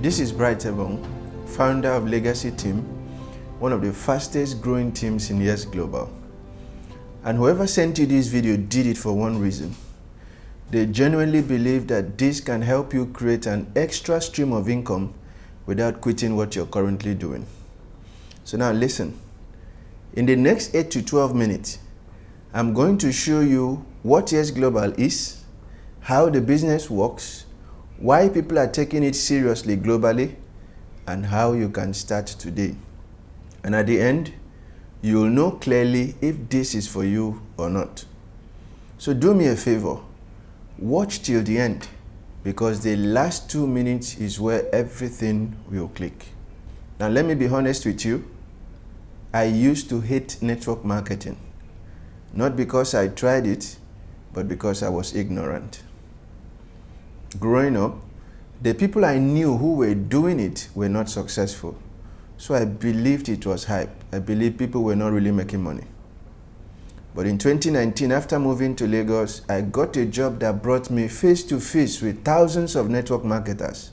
This is Bright Ebong, founder of Legacy Team, one of the fastest growing teams in Yes Global. And whoever sent you this video did it for one reason. They genuinely believe that this can help you create an extra stream of income without quitting what you're currently doing. So now listen. In the next 8 to 12 minutes, I'm going to show you what Yes Global is, how the business works, why people are taking it seriously globally, and how you can start today. And at the end, you'll know clearly if this is for you or not. So do me a favor, watch till the end, because the last 2 minutes is where everything will click. Now let me be honest with you, I used to hate network marketing. Not because I tried it, but because I was ignorant. Growing up, the people I knew who were doing it were not successful. So I believed it was hype. I believed people were not really making money. But in 2019, after moving to Lagos, I got a job that brought me face to face with thousands of network marketers.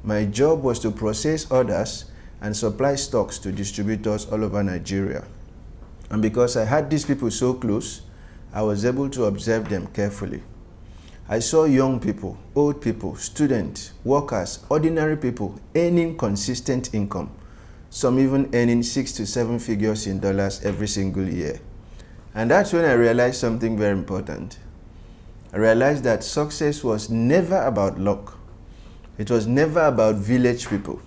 My job was to process orders and supply stocks to distributors all over Nigeria. And because I had these people so close, I was able to observe them carefully. I saw young people, old people, students, workers, ordinary people earning consistent income, some even earning 6 to 7 figures in dollars every single year. And that's when I realized something very important. I realized that success was never about luck. It was never about village people.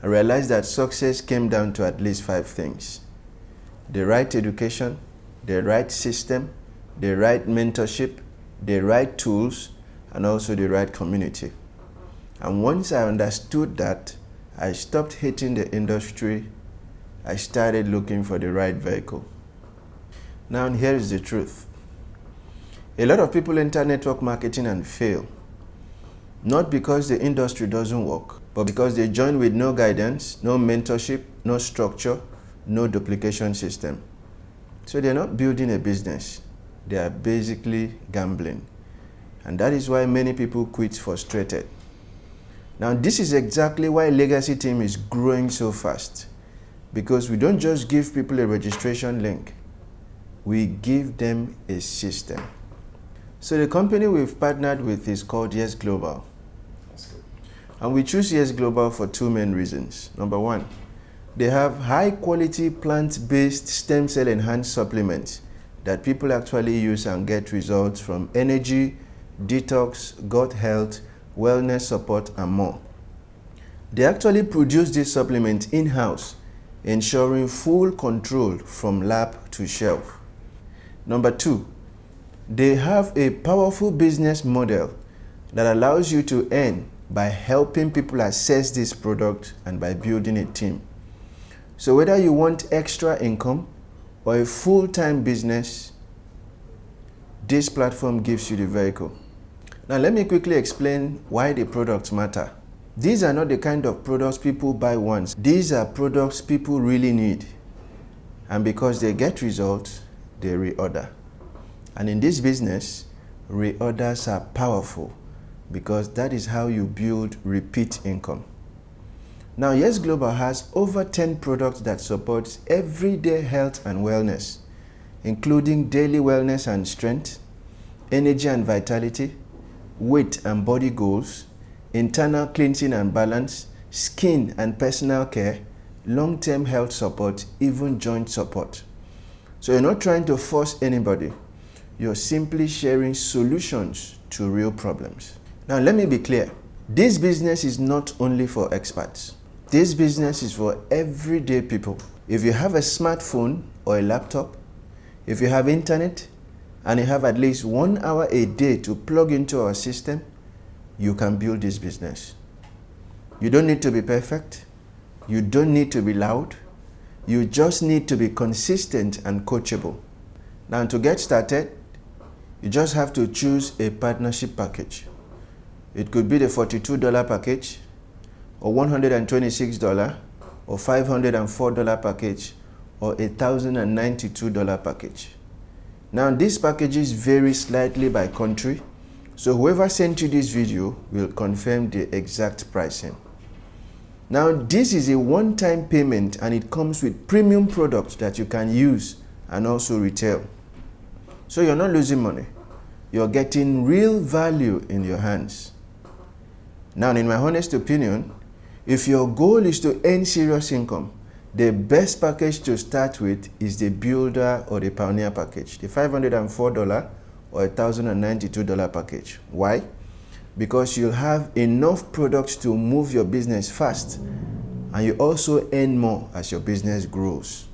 I realized that success came down to at least 5 things: the right education, the right system, the right mentorship, the right tools, and also the right community. And once I understood that, I stopped hating the industry. I started looking for the right vehicle. Now here is the truth. A lot of people enter network marketing and fail. Not because the industry doesn't work, but because they join with no guidance, no mentorship, no structure, no duplication system. So they're not building a business. They are basically gambling. And that is why many people quit frustrated. Now this is exactly why Legacy Team is growing so fast. Because we don't just give people a registration link. We give them a system. So the company we've partnered with is called Yes Global. And we choose Yes Global for 2 main reasons. Number 1, they have high quality plant-based stem cell enhanced supplements that people actually use and get results from energy, detox, gut health, wellness support, and more. They actually produce these supplements in-house, ensuring full control from lab to shelf. Number 2, they have a powerful business model that allows you to earn by helping people access this product and by building a team. So whether you want extra income or a full-time business, this platform gives you the vehicle. Now let me quickly explain why the products matter. These are not the kind of products people buy once. These are products people really need. And because they get results, they reorder. And in this business, reorders are powerful because that is how you build repeat income. Now, Yes Global has over 10 products that support everyday health and wellness, including daily wellness and strength, energy and vitality, weight and body goals, internal cleansing and balance, skin and personal care, long-term health support, even joint support. So you're not trying to force anybody. You're simply sharing solutions to real problems. Now, let me be clear. This business is not only for experts. This business is for everyday people. If you have a smartphone or a laptop, if you have internet, and you have at least 1 hour a day to plug into our system, you can build this business. You don't need to be perfect. You don't need to be loud. You just need to be consistent and coachable. Now to get started, you just have to choose a partnership package. It could be the $42 package, or $126, or $504 package, or $1,092 package. Now these packages vary slightly by country, so whoever sent you this video will confirm the exact pricing. Now, this is a one-time payment and it comes with premium products that you can use and also retail. So you're not losing money. You're getting real value in your hands. Now, in my honest opinion, if your goal is to earn serious income, the best package to start with is the Builder or the Pioneer package, the $504 or $1,092 package. Why? Because you'll have enough products to move your business fast, and you also earn more as your business grows.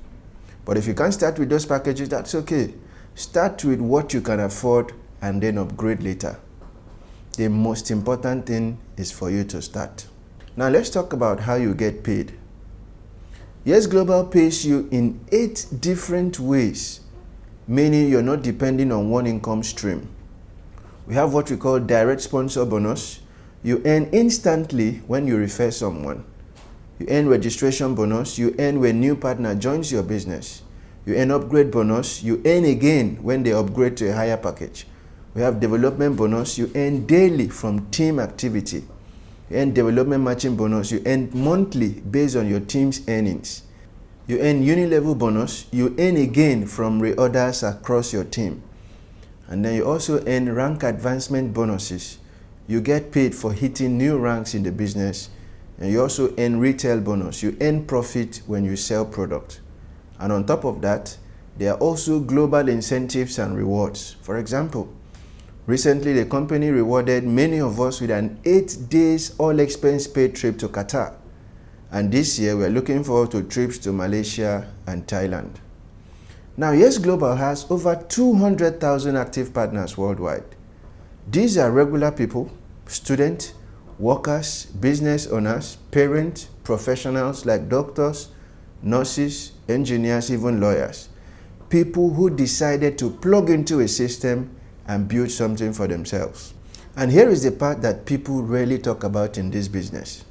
But if you can't start with those packages, that's okay. Start with what you can afford and then upgrade later. The most important thing is for you to start. Now let's talk about how you get paid. Yes Global pays you in 8 different ways, meaning you're not depending on one income stream. We have what we call direct sponsor bonus. You earn instantly when you refer someone. You earn registration bonus. You earn when new partner joins your business. You earn upgrade bonus. You earn again when they upgrade to a higher package. We have development bonus. You earn daily from team activity. You earn development matching bonus. You earn monthly based on your team's earnings. You earn uni-level bonus. You earn again from reorders across your team. And then you also earn rank advancement bonuses. You get paid for hitting new ranks in the business. And you also earn retail bonus. You earn profit when you sell product. And on top of that, there are also global incentives and rewards. For example, recently the company rewarded many of us with an 8 days all expense paid trip to Qatar. And this year we're looking forward to trips to Malaysia and Thailand. Now, Yes Global has over 200,000 active partners worldwide. These are regular people, students, workers, business owners, parents, professionals like doctors, nurses, engineers, even lawyers. People who decided to plug into a system and build something for themselves. And here is the part that people rarely talk about in this business.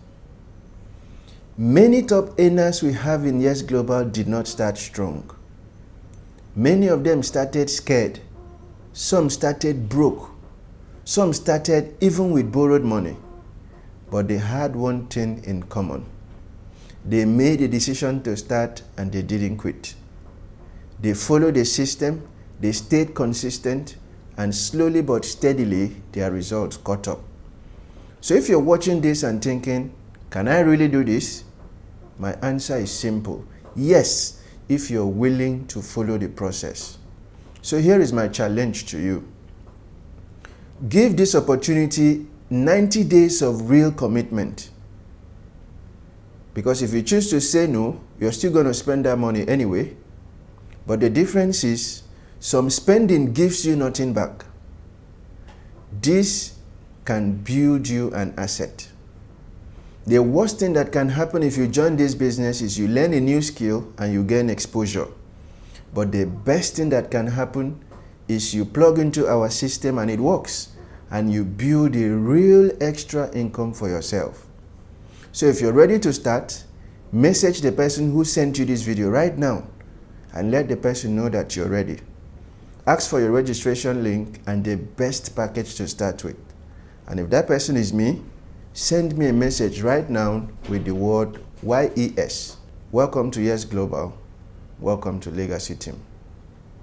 Many top earners we have in Yes Global did not start strong. Many of them started scared. Some started broke. Some started even with borrowed money. But they had one thing in common. They made a decision to start and they didn't quit. They followed the system, they stayed consistent, and slowly but steadily their results caught up. So if you're watching this and thinking, can I really do this? My answer is simple. Yes, if you're willing to follow the process. So here is my challenge to you. Give this opportunity 90 days of real commitment. Because if you choose to say no, you're still going to spend that money anyway. But the difference is, some spending gives you nothing back. This can build you an asset. The worst thing that can happen if you join this business is you learn a new skill and you gain exposure. But the best thing that can happen is you plug into our system and it works. And you build a real extra income for yourself. So if you're ready to start, message the person who sent you this video right now and let the person know that you're ready. Ask for your registration link and the best package to start with. And if that person is me, send me a message right now with the word YES. Welcome to Yes Global. Welcome to Legacy Team.